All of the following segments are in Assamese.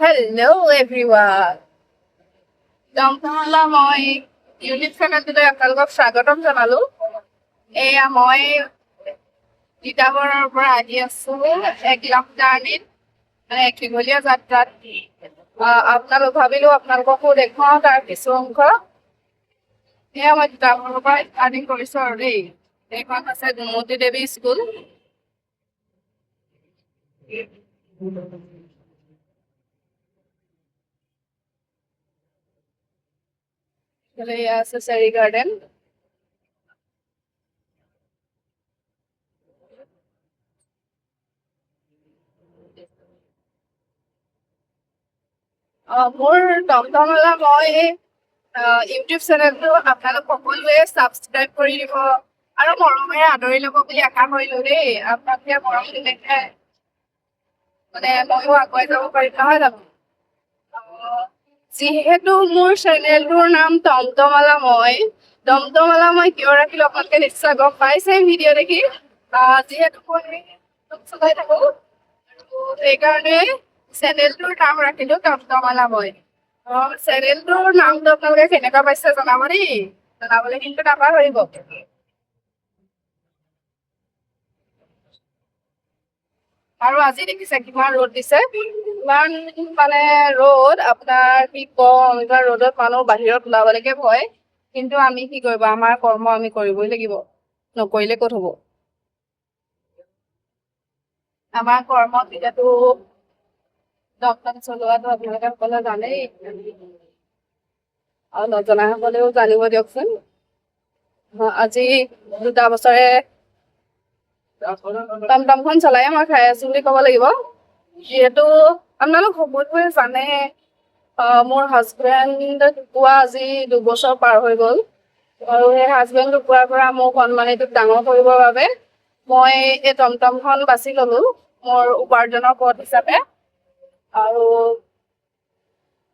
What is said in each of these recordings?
Hello everyone. দমদমলা মই ইউটিউব চেনেলটোলৈ আপোনালোকক স্বাগতম জনালো। এয়া মই তিতাবৰৰ পৰা আহি আছো এক লং জাৰ্ণিত, মানে এক দীঘলীয়া যাত্ৰাত। ভাবিলো আপোনালোককো দেখুৱাও তাৰ কিছু অংশ। এয়া মই তিতাবৰৰ পৰা ষ্টাৰ্টিং কৰিছো আৰু দেই। এইখন আছে গুণমতী দেৱী স্কুল। এয়া আছে চেৰী গাৰ্ডেন। মোৰ দমদমলা মই ইউটিউব চেনেলটো আপোনালোক সকলোৱে ছাবস্ক্ৰাইব কৰি দিব আৰু মৰমেৰে আদৰি ল'ব বুলি আশা কৰিলো দেই। আপোনালোকে মৰম দিলেহে মানে ময়ো আগুৱাই যাব পাৰিম, নহয় জানো? যিহেতু মোৰ চেনেলটোৰ নাম দমদমলা মই কিয় ৰাখিলো আপোনালোকে নিশ্চয় গম পাইছে ভিডিঅ' দেখি। যিহেতু মই চলাই থাকো সেইকাৰণে চেনেলটোৰ নাম ৰাখিলো দমদমলা মই। চেনেলটোৰ নামটো আপোনালোকে কেনেকুৱা পাইছে জনাব দেই, জনাবলৈ কিন্তু নাপাহৰিব। আৰু আজি দেখিছে কিমান ৰ'দ দিছে, ইমান মানে ৰ'দ, আপোনাৰ কি কম। ইমান ৰ'দত মানুহ বাহিৰত ওলাবলৈকে ভয়, কিন্তু আমি কি কৰিব, আমাৰ কৰ্ম আমি কৰিবই লাগিব, নকৰিলে ক'ত হ'ব। আমাৰ কৰ্ম এতিয়াতো দমদম চলোৱাটো আপোনালোকে সকলোৱে জানেই, আৰু নজনাসকলেও জানিব দিয়কচোন। আজি 2 বছৰে টমটমখন চলাই মই খাই আছো বুলি ক'ব লাগিব। যিহেতু আপোনালোক সকলোৱে জানে মোৰ হাজবেণ্ড ঢুকুৱা আজি 2 বছৰ পাৰ হৈ গ'ল, আৰু সেই হাজবেণ্ড ঢুকুৱাৰ পৰা মোক সন্মানিটোক ডাঙৰ কৰিবৰ বাবে মই এই টমটমখন বাছি ল'লো মোৰ উপাৰ্জনৰ পথ হিচাপে। আৰু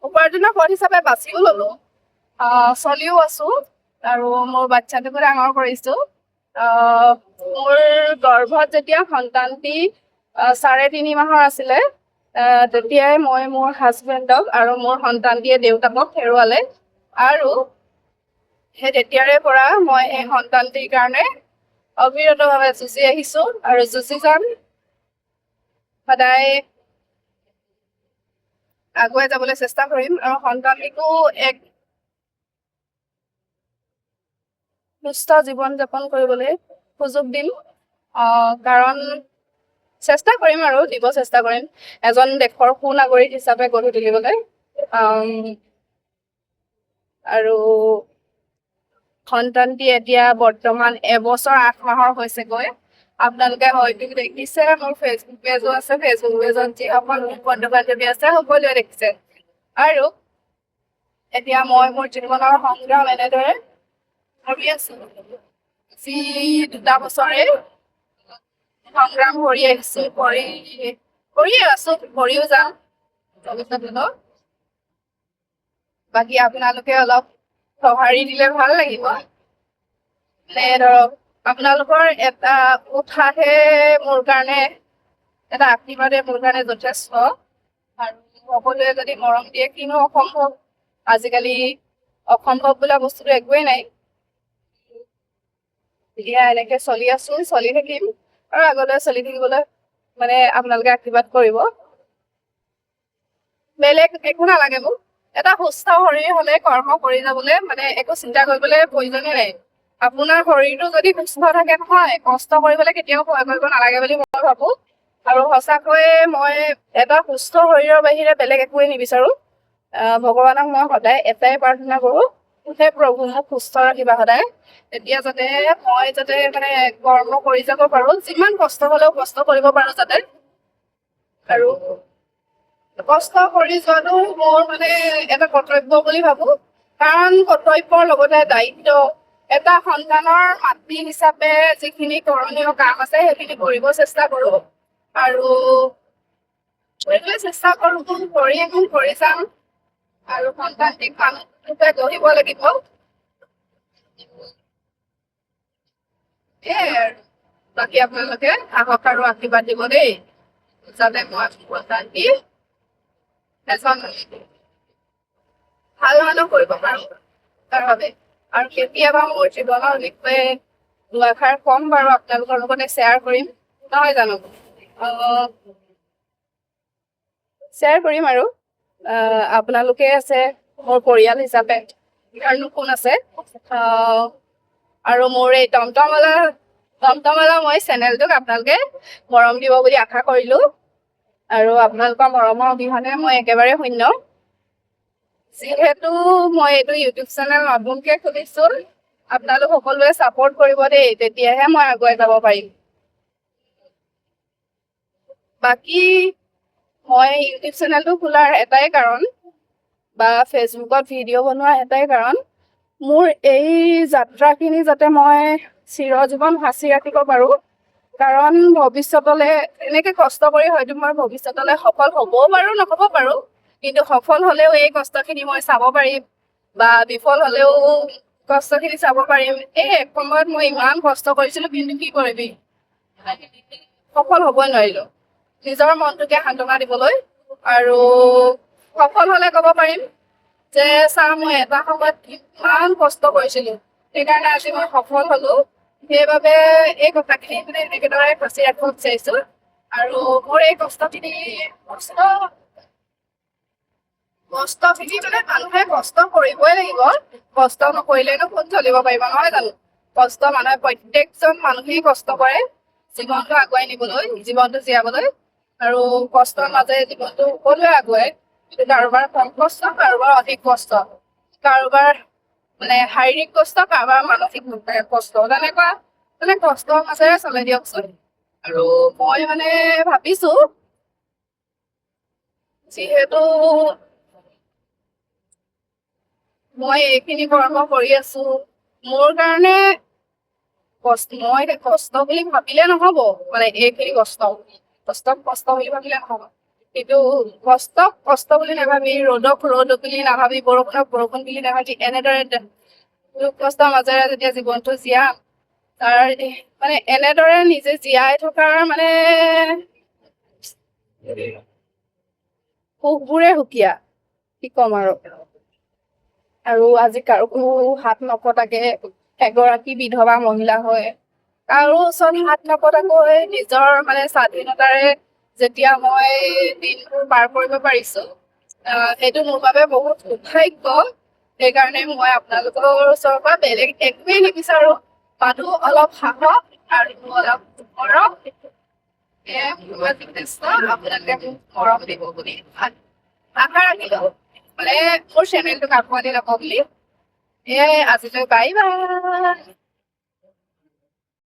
উপাৰ্জনৰ পথ হিচাপে বাছিও ল'লো, চলিও আছো, আৰু মোৰ বাচ্ছাটোকো ডাঙৰ কৰিছো। মোৰ গৰ্ভত যেতিয়া সন্তানটি 3.5 মাহৰ আছিলে, তেতিয়াই মই মোৰ হাজবেণ্ডক আৰু মোৰ সন্তানটিয়ে দেউতাকক হেৰুৱালে, আৰু সেই তেতিয়াৰে পৰা মই এই সন্তানটিৰ কাৰণে অবিৰতভাৱে যুঁজি আহিছো আৰু যুঁজি যাম। সদায় আগুৱাই যাবলৈ চেষ্টা কৰিম, আৰু সন্তানটিকো এক সুস্থ জীৱন যাপন কৰিবলৈ সুযোগ দিম। কাৰণ চেষ্টা কৰিম আৰু দিব চেষ্টা কৰিম এজন দেশৰ সুনাগৰিক হিচাপে গঢ়ি তুলিবলৈ। আৰু সন্তানটি এতিয়া বৰ্তমান 1 বছৰ 8 মাহৰ হৈছেগৈ। আপোনালোকে হয়তো দেখিছে, মোৰ ফেচবুক পেজো আছে, ফেচবুক পেজত যিসকল বন্ধু বান্ধৱী আছে সকলোৱে দেখিছে। আৰু এতিয়া মই মোৰ জীৱনৰ সংগ্ৰাম এনেদৰে ভাবি আছো, যি 2 বছৰে সংগ্ৰাম কৰি আহিছো, কৰিয়ে আছো, কৰিও যাম ভৱিষ্যতলৈ। বাকী আপোনালোকে অলপ সঁহাৰি দিলে ভাল লাগিব। মানে ধৰক আপোনালোকৰ এটা উৎসাহে মোৰ কাৰণে, এটা আশীৰ্বাদে মোৰ কাৰণে যথেষ্ট। আৰু সকলোৱে যদি মৰম দিয়ে, কিনো অসম্ভৱ, আজিকালি অসম্ভৱ বোলা বস্তুটো একোৱেই নাই। এতিয়া এনেকে চলি আছো, চলি থাকিম, আৰু আগলৈ চলি থাকিবলৈ মানে আপোনালোকে আশীৰ্বাদ কৰিব। বেলেগ একো নালাগে মোক, এটা সুস্থ শৰীৰ হলে কৰ্ম কৰি যাবলৈ মানে একো চিন্তা কৰিবলৈ প্ৰয়োজনেই নাই। আপোনাৰ শৰীৰটো যদি সুস্থ থাকে নহয়, কষ্ট কৰিবলৈ কেতিয়াও ভয় কৰিব নালাগে বুলি মই ভাবো। আৰু সঁচাকৈয়ে মই এটা সুস্থ শৰীৰৰ বাহিৰে বেলেগ একোৱেই নিবিচাৰো। ভগৱানক মই সদায় এটাই প্ৰাৰ্থনা কৰো, হে প্ৰভু মোক সুস্থ ৰাখিবা সদায়, তেতিয়া যাতে মই মানে কৰ্ম কৰি যাব পাৰো, যিমান কষ্ট হলেও কষ্ট কৰিব পাৰো যাতে। আৰু কষ্ট কৰি যোৱাটো মোৰ মানে এটা কৰ্তব্য বুলি ভাবো, কাৰণ কৰ্তব্যৰ লগতে দায়িত্ব। এটা সন্তানৰ মাতৃ হিচাপে যিখিনি কৰণীয় কাম আছে সেইখিনি কৰিব চেষ্টা কৰো, আৰু কৰিবলৈ চেষ্টা কৰো, কৰি যাম। আৰু সন্তানটিক ভালৰূপে গঢ়িব লাগিব। বাকী আপোনালোকে সাহস আৰু আশীৰ্বাদ দিব দেই, যাতে মই সন্তানটি এজন ভাল মানুহ কৰিব পাৰো তাৰ বাবে। আৰু কেতিয়াবা মোৰ জীৱনৰ বিষয়ে দুআষাৰ কম বাৰু আপোনালোকৰ লগতে শ্বেয়াৰ কৰিম, নহয় জানো? শ্বেয়াৰ কৰিম আৰু আপোনালোকে আছে মোৰ পৰিয়াল হিচাপে, আৰুনো কোন আছে। আৰু মোৰ এই টমটমৱালা মই চেনেলটোক আপোনালোকে মৰম দিব বুলি আশা কৰিলো। আৰু আপোনালোকৰ মৰমৰ অবিহনে মই একেবাৰে শূন্য। যিহেতু মই এইটো ইউটিউব চেনেল নতুনকে খুলিছো, আপোনালোক সকলোৱে ছাপোৰ্ট কৰিব দেই, তেতিয়াহে মই আগুৱাই যাব পাৰিম। বাকী মই ইউটিউব চেনেলটো খোলাৰ এটাই কাৰণ বা ফেচবুকত ভিডিঅ' বনোৱাৰ এটাই কাৰণ, মোৰ এই যাত্ৰাখিনি যাতে মই চিৰজীৱন সাঁচি ৰাখিব পাৰোঁ। কাৰণ ভৱিষ্যতলৈ এনেকৈ কষ্ট কৰি হয়তো মই ভৱিষ্যতলৈ সফল হ'বও পাৰোঁ, নহ'ব পাৰোঁ, কিন্তু সফল হ'লেও এই কষ্টখিনি মই চাব পাৰিম, বা বিফল হ'লেও কষ্টখিনি চাব পাৰিম। এই সময়ত মই ইমান কষ্ট কৰিছিলোঁ, কিন্তু কি কৰিবি, সফল হ'বই নোৱাৰিলোঁ নিজৰ মনটোকে সান্তনা দিবলৈ। আৰু সফল হ'লে ক'ব পাৰিম যে চা মই এটা সময়ত কিমান কষ্ট কৰিছিলোঁ, সেইকাৰণে আজি মই সফল হ'লোঁ। সেইবাবে এই কথাখিনি মানে একেদৰে সাঁচি ৰাখিব বিচাৰিছোঁ। আৰু মোৰ এই কষ্টখিনি মানে মানুহে কষ্ট কৰিবই লাগিব, কষ্ট নকৰিলেনো কোন চলিব পাৰিব, নহয় জানো? কষ্ট মানুহে প্ৰত্যেকজন মানুহেই কষ্ট কৰে জীৱনটো আগুৱাই নিবলৈ, জীৱনটো জীয়াবলৈ। আৰু কষ্টৰ মাজে জীৱনটো সকলোৱে আগুৱাই, কিন্তু কাৰোবাৰ কম কষ্ট, কাৰোবাৰ অধিক কষ্ট, কাৰোবাৰ মানে শাৰীৰিক কষ্ট, কাৰোবাৰ মানসিক কষ্ট, তেনেকুৱা মানে কষ্টৰ মাজেৰে চলে দিয়কচোন। আৰু মই মানে ভাবিছো, যিহেতু মই এইখিনি কৰ্ম কৰি আছো, মোৰ কাৰণে মই কষ্ট বুলি ভাবিলে নহব, মানে এইখিনি কষ্ট বুলি ভাবিলে নহব। কিন্তু কষ্ট বুলি নাভাবি, ৰ'দক ৰ'দ বুলি নাভাবি, বৰষুণক বৰষুণ বুলি নাভাবি, এনেদৰে দুখ কষ্টৰ মাজেৰে যেতিয়া জীৱনটো জীয়াম, তাৰ মানে এনেদৰে নিজে জীয়াই থকাৰ মানে সুখবোৰে সুকীয়া, কি ক'ম আৰু। আৰু আজি কাৰো হাত নপতাকে এগৰাকী বিধৱা মহিলা হয়, কাৰো ওচৰত হাত নপতাকৈ নিজৰ মানে স্বাধীনতাৰে যেতিয়া মই দিনবোৰ পাৰ কৰিব পাৰিছো, সেইটো মোৰ বাবে বহুত সৌভাগ্য। সেইকাৰণে মই আপোনালোকৰ ওচৰৰ পৰা বেলেগ একোৱেই নিবিচাৰো, মানুহ অলপ সাহস আৰু অলপ মৰম, আপোনালোকে মোক মৰম দিব বুলি আশা ৰাখিলো। মানে মোৰ চেনেলটোক আঁকোৱালি ল'ব বুলি। আজিলৈ বাই বাই।